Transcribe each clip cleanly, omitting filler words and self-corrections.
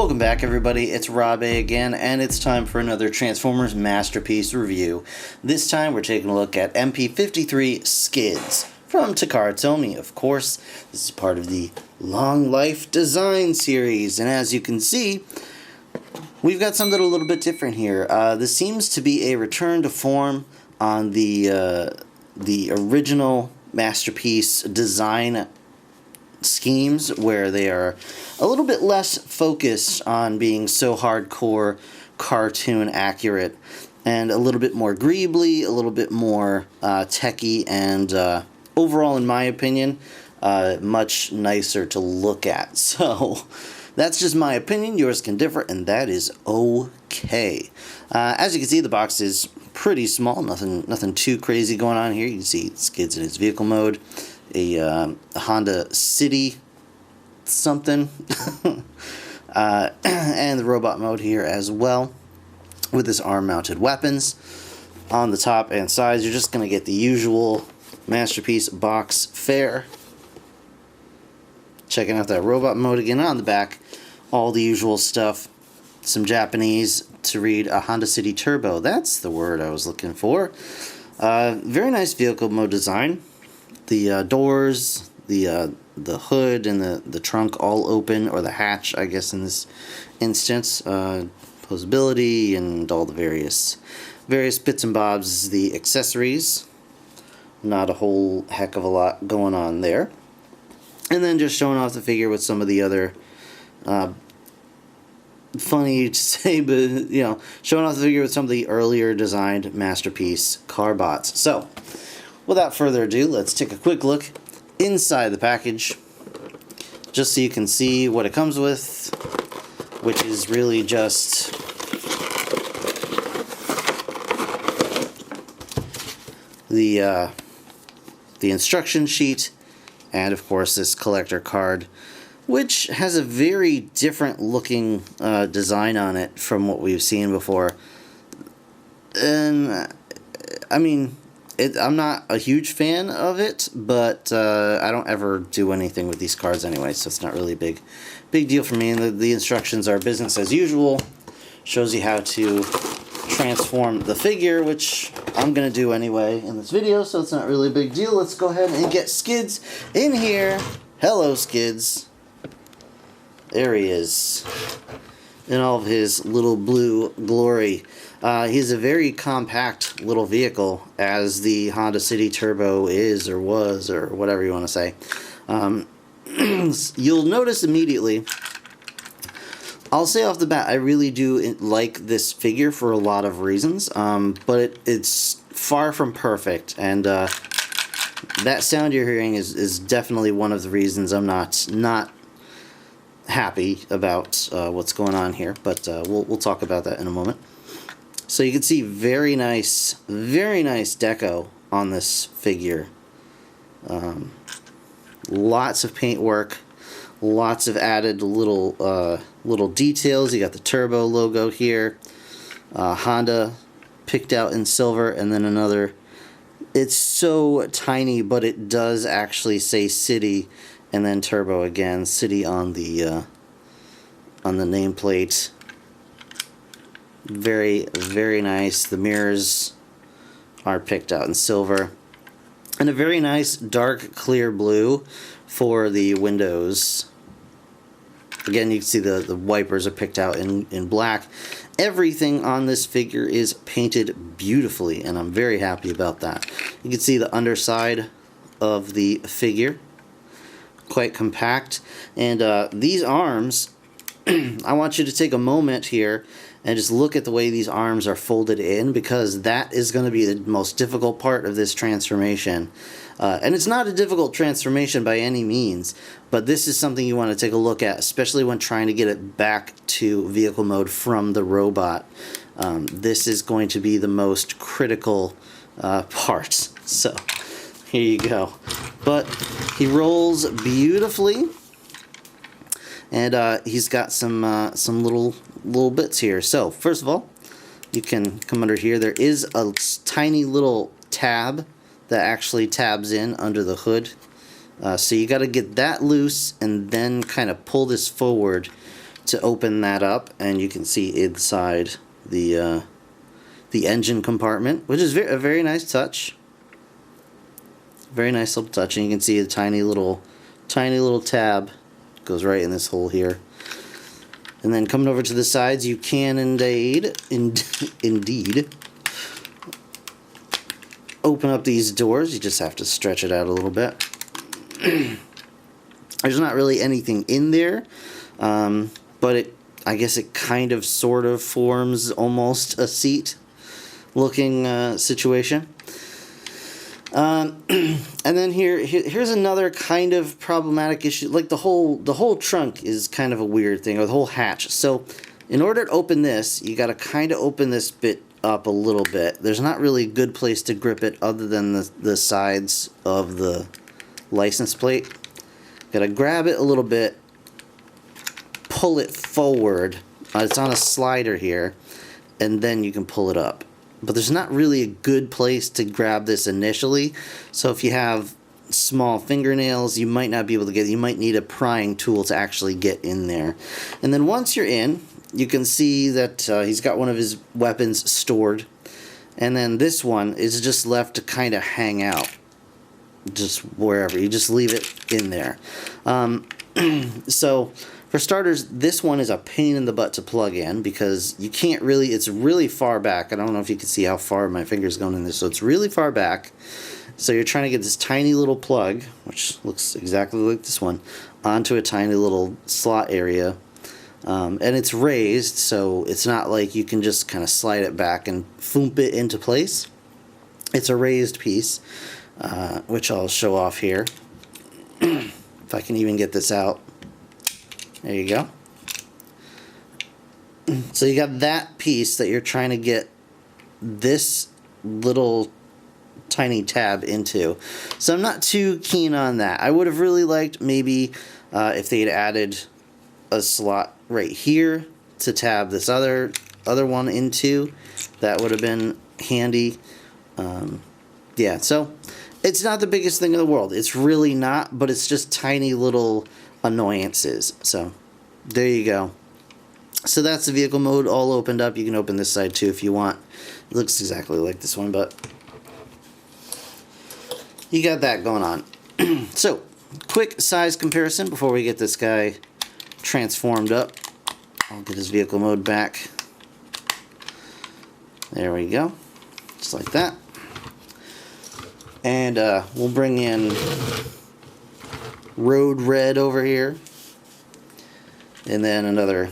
Welcome back, everybody. It's Rob A again, and it's time for another Transformers Masterpiece review. This time we're taking a look at MP-53 Skids from Takara Tomy, of course. This is part of the Long Life Design series, and as you can see, we've got something a little bit different here. This seems to be a return to form on the original Masterpiece design schemes, where they are a little bit less focused on being so hardcore cartoon accurate and a little bit more greebly, a little bit more techy, and overall, in my opinion, much nicer to look at. So that's just my opinion. Yours can differ, and that is okay. As you can see, the box is pretty small. Nothing too crazy going on here. You can see Skids in his vehicle mode. A Honda City something and the robot mode here as well, with his arm mounted weapons on the top and sides. You're just going to get the usual Masterpiece box fare. Checking out that robot mode again on the back, all the usual stuff. Some Japanese to read a Honda City Turbo. That's the word I was looking for. Very nice vehicle mode design. The doors, the hood, and the trunk all open, or the hatch, I guess, in this instance. Posability and all the various bits and bobs. The accessories, not a whole heck of a lot going on there. And then just showing off the figure with some of the other, funny to say, but, you know, showing off the figure with some of the earlier designed Masterpiece car bots. So, without further ado, let's take a quick look inside the package, just so you can see what it comes with, which is really just the instruction sheet, and of course this collector card, which has a very different looking design on it from what we've seen before. And I mean, I'm not a huge fan of it, but I don't ever do anything with these cards anyway, so it's not really a big deal for me. And the instructions are business as usual. Shows you how to transform the figure, which I'm going to do anyway in this video, so it's not really a big deal. Let's go ahead and get Skids in here. Hello, Skids. There he is, in all of his little blue glory. He's a very compact little vehicle, as the Honda City Turbo is, or was, or whatever you want to say. You'll notice immediately, I'll say off the bat, I really do like this figure for a lot of reasons, but it's far from perfect, and that sound you're hearing is definitely one of the reasons I'm not happy about what's going on here, but we'll talk about that in a moment. So you can see very nice deco on this figure. Lots of paintwork, lots of added little details. You got the Turbo logo here, Honda picked out in silver, and then another. It's so tiny, but it does actually say City, and then Turbo again. City on the nameplate. Very, very nice. The mirrors are picked out in silver. And a very nice dark clear blue for the windows. Again, you can see the wipers are picked out in black. Everything on this figure is painted beautifully, and I'm very happy about that. You can see the underside of the figure. Quite compact. And these arms, I want you to take a moment here and just look at the way these arms are folded in, because that is going to be the most difficult part of this transformation. And it's not a difficult transformation by any means, but this is something you want to take a look at, especially when trying to get it back to vehicle mode from the robot. This is going to be the most critical part. So here you go. But he rolls beautifully. And he's got some little bits here. So first of all, you can come under here. There is a tiny little tab that actually tabs in under the hood. So you got to get that loose and then kind of pull this forward to open that up, and you can see inside the engine compartment, which is a very nice touch. Very nice little touch, and you can see a tiny little tab goes right in this hole here. And then coming over to the sides, you can indeed open up these doors. You just have to stretch it out a little bit. There's not really anything in there, but I guess it kind of sort of forms almost a seat looking situation. And then here's another kind of problematic issue. Like the whole trunk is kind of a weird thing, or the whole hatch. So in order to open this, you got to kind of open this bit up a little bit. There's not really a good place to grip it other than the sides of the license plate. Got to grab it a little bit, pull it forward. It's on a slider here, and then you can pull it up. But there's not really a good place to grab this initially, so if you have small fingernails, you might not be able to get it. You might need a prying tool to actually get in there. And then once you're in, you can see that he's got one of his weapons stored, and then this one is just left to kind of hang out, just wherever. You just leave it in there. So for starters, this one is a pain in the butt to plug in because you can't really, it's really far back. I don't know if you can see how far my finger's going in this, so it's really far back. So you're trying to get this tiny little plug, which looks exactly like this one, onto a tiny little slot area. And it's raised, so it's not like you can just kind of slide it back and foomp it into place. It's a raised piece, which I'll show off here. If I can even get this out. There you go. So you got that piece that you're trying to get this little tiny tab into. So I'm not too keen on that. I would have really liked maybe if they had added a slot right here to tab this other one into. That would have been handy. Yeah, so it's not the biggest thing in the world. It's really not, but it's just tiny little annoyances. So there you go. So that's the vehicle mode all opened up. You can open this side too if you want. It looks exactly like this one, but you got that going on. So quick size comparison before we get this guy transformed up. I'll get his vehicle mode back. There we go, just like that. And we'll bring in Road Red over here, and then another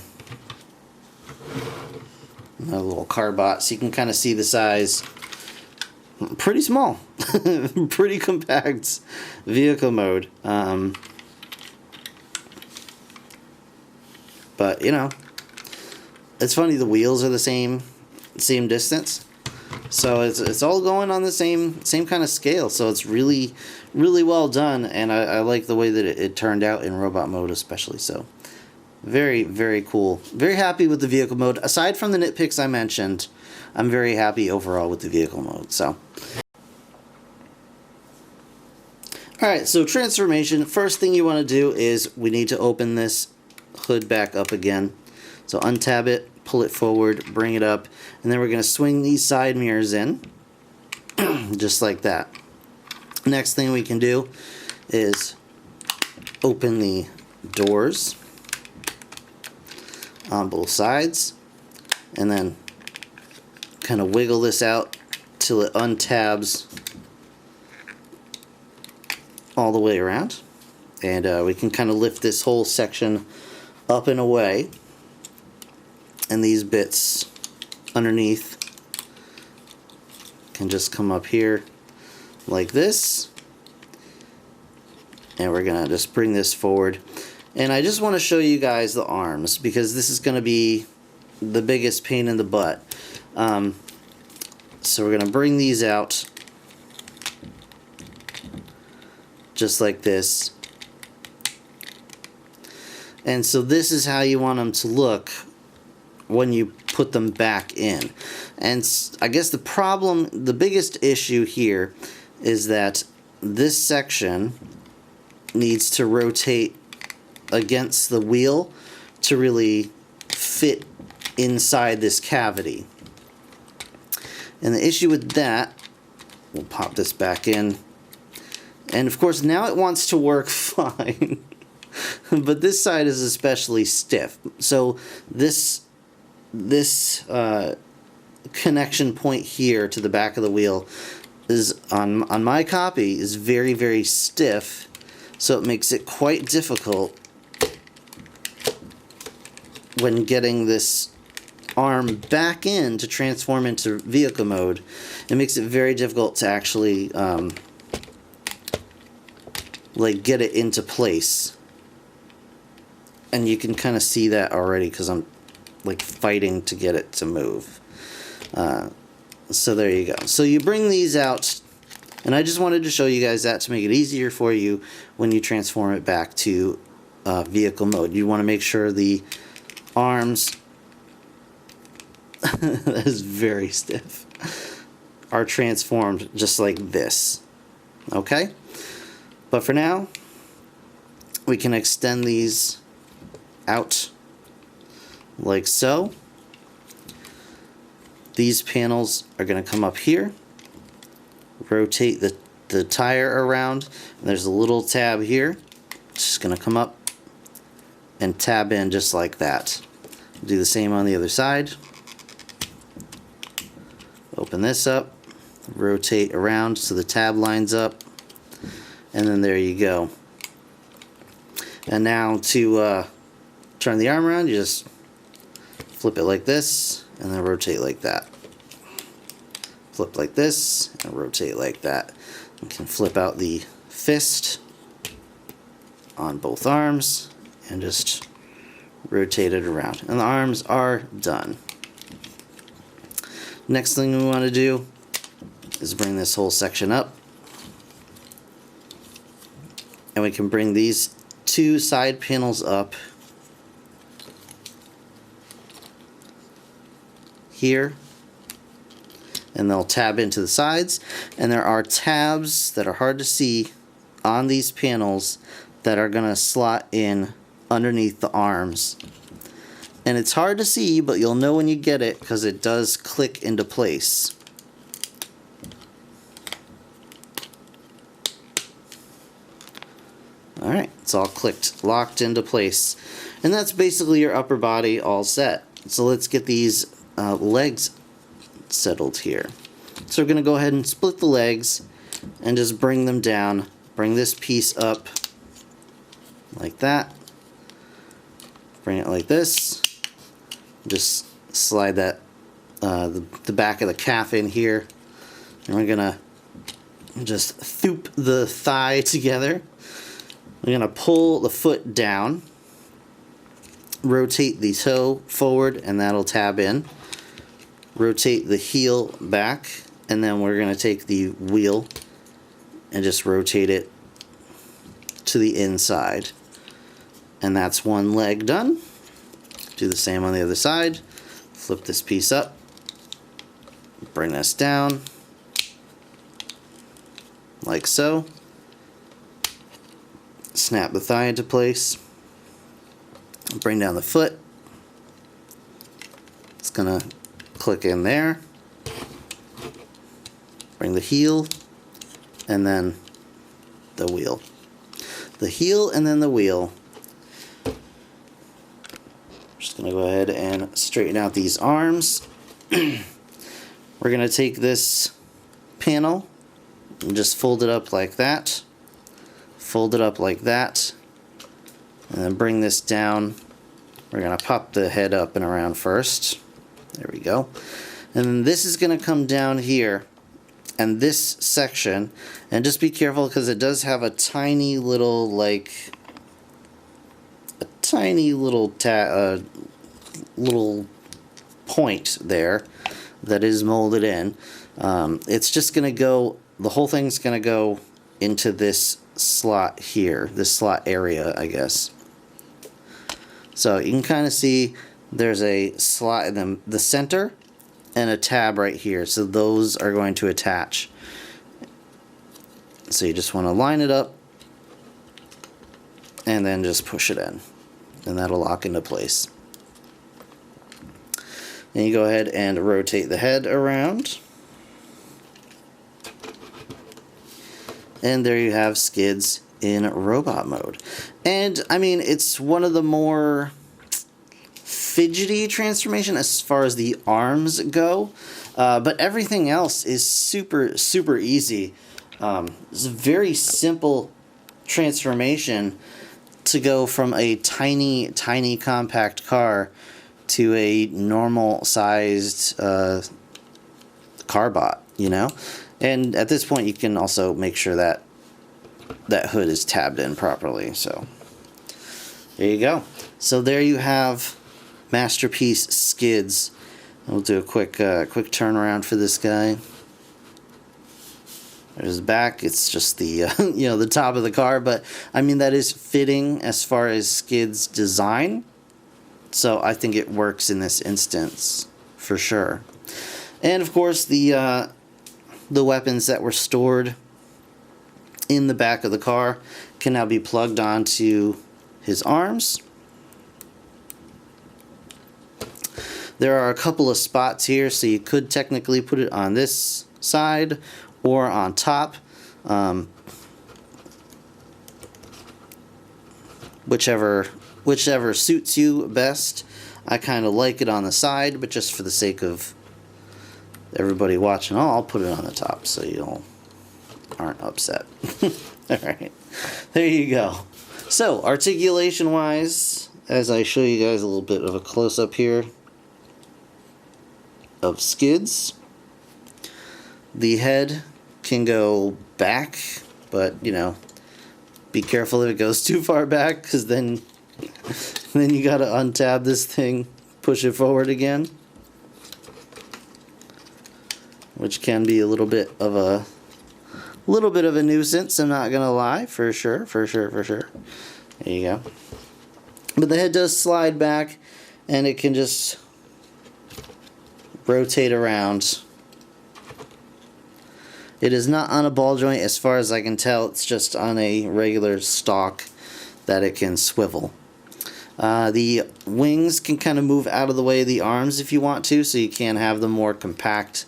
little carbot, so you can kind of see the size. Pretty small. Pretty compact vehicle mode. But you know, it's funny, the wheels are the same distance, so it's all going on the same kind of scale. So it's really well done, and I like the way that it turned out in robot mode especially. So very cool. Very happy with the vehicle mode. Aside from the nitpicks I mentioned, I'm very happy overall with the vehicle mode. So alright, so transformation. First thing you want to do is we need to open this hood back up again. So untab it, pull it forward, bring it up, and then we're going to swing these side mirrors in just like that. Next thing we can do is open the doors on both sides, and then kind of wiggle this out till it untabs all the way around, and we can kind of lift this whole section up and away, and these bits underneath can just come up here like this, and we're gonna just bring this forward. And I just want to show you guys the arms, because this is going to be the biggest pain in the butt. So we're going to bring these out just like this. And so this is how you want them to look when you put them back in. And I guess the biggest issue here is that this section needs to rotate against the wheel to really fit inside this cavity. And the issue with that, we'll pop this back in, and of course now it wants to work fine. But this side is especially stiff. So this connection point here to the back of the wheel is on my copy is very, very stiff, so it makes it quite difficult when getting this arm back in to transform into vehicle mode. It makes it very difficult to actually like get it into place. And you can kind of see that already because I'm like fighting to get it to move. So there you go. So you bring these out, and I just wanted to show you guys that to make it easier for you when you transform it back to vehicle mode. You want to make sure the arms that is very stiff are transformed just like this. Okay? But for now, we can extend these out like so. These panels are going to come up here, rotate the tire around, and there's a little tab here. It's just going to come up and tab in just like that. Do the same on the other side. Open this up, rotate around so the tab lines up, and then there you go. And now to turn the arm around, you just flip it like this, and then rotate like that. Flip like this, and rotate like that. You can flip out the fist on both arms, and just rotate it around. And the arms are done. Next thing we want to do is bring this whole section up. And we can bring these two side panels up here, and they'll tab into the sides, and there are tabs that are hard to see on these panels that are going to slot in underneath the arms. And it's hard to see, but you'll know when you get it because it does click into place. Alright, it's all clicked, locked into place. And that's basically your upper body all set. So let's get these legs settled here. So we're going to go ahead and split the legs and just bring them down. Bring this piece up like that. Bring it like this. Just slide that the back of the calf in here. And we're going to just thoop the thigh together. We're going to pull the foot down. Rotate the toe forward, and that'll tab in. Rotate the heel back, and then we're going to take the wheel and just rotate it to the inside. And that's one leg done. Do the same on the other side. Flip this piece up. Bring this down. Like so. Snap the thigh into place. Bring down the foot. It's going to click in there. Bring the heel. And then the wheel. The heel and then the wheel. Just going to go ahead and straighten out these arms. We're going to take this panel and just fold it up like that. Fold it up like that. And then bring this down. We're going to pop the head up and around first. There we go. And then this is going to come down here. And this section, and just be careful because it does have a tiny little, like, a tiny little little point there that is molded in. It's just going to go, the whole thing's going to go into this slot here, this slot area, I guess. So you can kind of see there's a slot in the center and a tab right here, so those are going to attach. So you just want to line it up and then just push it in. and that'll lock into place. And you go ahead and rotate the head around. And there you have Skids in robot mode. And I mean, it's one of the more fidgety transformation as far as the arms go, but everything else is super easy. It's a very simple transformation to go from a tiny compact car to a normal sized car bot, you know. And at this point you can also make sure that that hood is tabbed in properly. So there you go. So there you have Masterpiece Skids. We'll do a quick turnaround for this guy. There's his back. It's just the you know, the top of the car, but I mean that is fitting as far as Skids design. So I think it works in this instance for sure. And of course the weapons that were stored in the back of the car can now be plugged onto his arms. There are a couple of spots here, so you could technically put it on this side or on top, whichever suits you best. I kind of like it on the side, but just for the sake of everybody watching, I'll put it on the top so you aren't upset. Alright, there you go. So, articulation wise, as I show you guys a little bit of a close-up here of Skids, the head can go back, but you know, be careful if it goes too far back, because then you gotta untab this thing, push it forward again, which can be a little bit of a nuisance, I'm not gonna lie, for sure. There you go. But the head does slide back, and it can just rotate around. It is not on a ball joint as far as I can tell. It's just on a regular stalk that it can swivel. The wings can kind of move out of the way of the arms if you want to, so you can have them more compact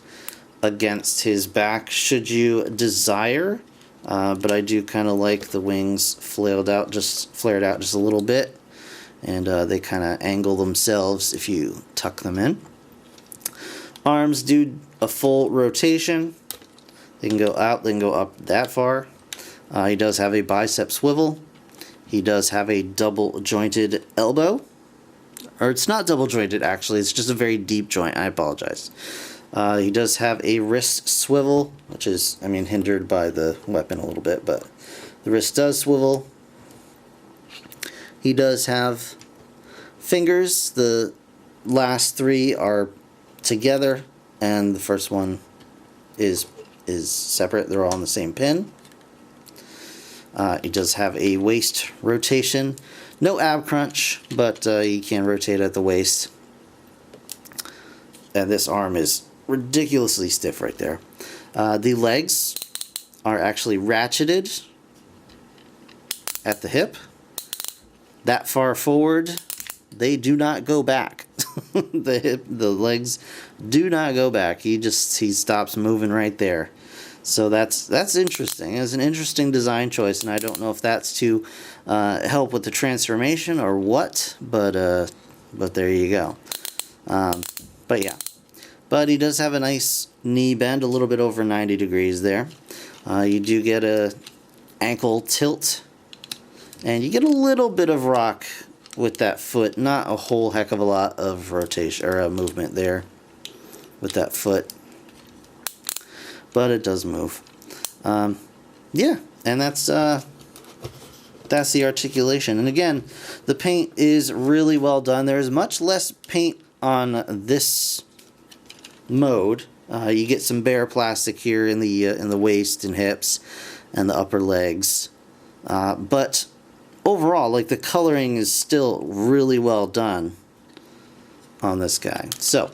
against his back should you desire. But I do kind of like the wings flared out just a little bit, and they kind of angle themselves if you tuck them in. Arms do a full rotation. They can go out, they can go up that far. He does have a bicep swivel. He does have a double jointed elbow. Or it's not double jointed actually, it's just a very deep joint, I apologize. He does have a wrist swivel, which is, I mean, hindered by the weapon a little bit, but the wrist does swivel. He does have fingers. The last three are together, and the first one is separate. They're all on the same pin. He does have a waist rotation. No ab crunch, but you can rotate at the waist. And this arm is ridiculously stiff right there. The legs are actually ratcheted at the hip. That far forward, they do not go back. The legs do not go back. He stops moving right there. So that's interesting. It's an interesting design choice, and I don't know if that's to help with the transformation or what, but there you go. But yeah. But he does have a nice knee bend, a little bit over 90 degrees there. You do get a ankle tilt, and you get a little bit of rock with that foot. Not a whole heck of a lot of rotation or movement there with that foot, but it does move. Yeah, and that's the articulation. And again, the paint is really well done. There is much less paint on this mode. You get some bare plastic here in the waist and hips and the upper legs, but overall, like, the coloring is still really well done on this guy. So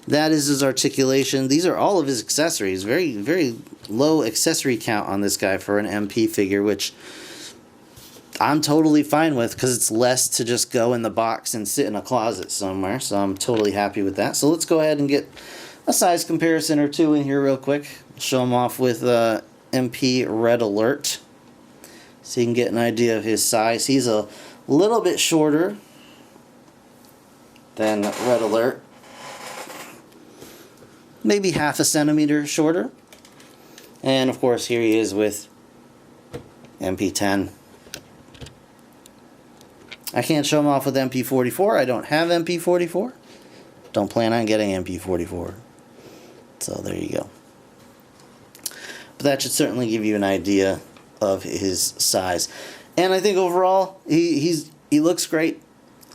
that is his articulation. These are all of his accessories. Very low accessory count on this guy for an MP figure, which I'm totally fine with, because it's less to just go in the box and sit in a closet somewhere. So I'm totally happy with that. So let's go ahead and get a size comparison or two in here real quick. Show him off with MP Red Alert, so you can get an idea of his size. He's a little bit shorter than Red Alert, maybe half a centimeter shorter. And of course here he is with MP10. I can't show him off with MP-44. I don't have MP-44. Don't plan on getting MP-44. So there you go. But that should certainly give you an idea of his size. And I think overall, he looks great.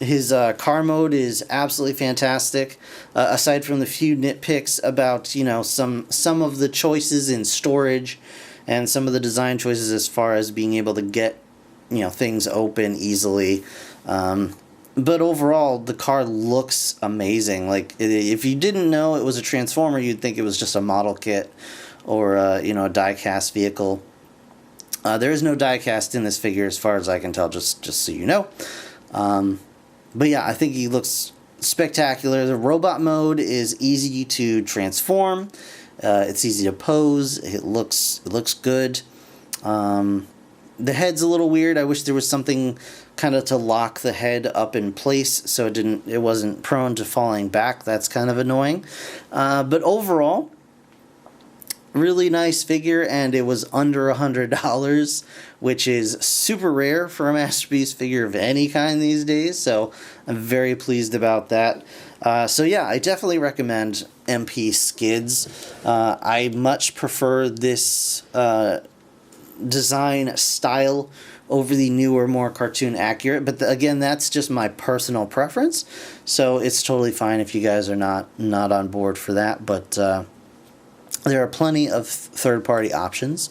His car mode is absolutely fantastic. Aside from the few nitpicks about, you know, some of the choices in storage and some of the design choices as far as being able to get, you know, things open easily. But overall, the car looks amazing. Like, if you didn't know it was a Transformer, you'd think it was just a model kit or, you know, a die-cast vehicle. There is no die-cast in this figure as far as I can tell, just so you know. But yeah, I think he looks spectacular. The robot mode is easy to transform. It's easy to pose. It looks good. The head's a little weird. I wish there was something kind of to lock the head up in place so it wasn't prone to falling back. That's kind of annoying. But overall, really nice figure, and it was under $100, which is super rare for a Masterpiece figure of any kind these days, so I'm very pleased about that. So yeah, I definitely recommend MP Skids. I much prefer this design style over the newer, more cartoon accurate, but again, that's just my personal preference, so it's totally fine if you guys are not on board for that. But there are plenty of third-party options,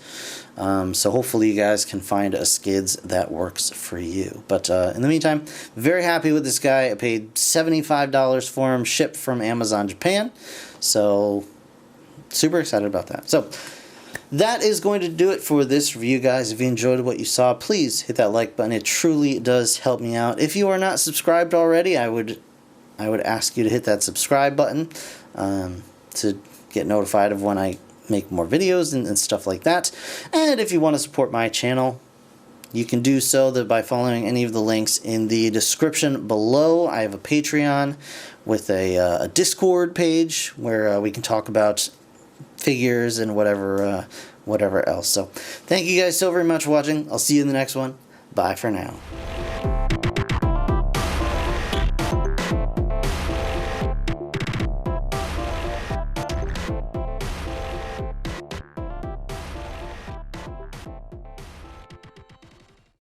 so hopefully you guys can find a Skids that works for you. But in the meantime, very happy with this guy. I paid $75 for him, shipped from Amazon Japan, so super excited about that. So that is going to do it for this review, guys. If you enjoyed what you saw, please hit that like button. It truly does help me out. If you are not subscribed already, I would ask you to hit that subscribe button to get notified of when I make more videos and stuff like that. And if you want to support my channel, you can do so by following any of the links in the description below. I have a Patreon with a Discord page where we can talk about figures and whatever else. So thank you guys so very much for watching. I'll see you in the next one. Bye for now.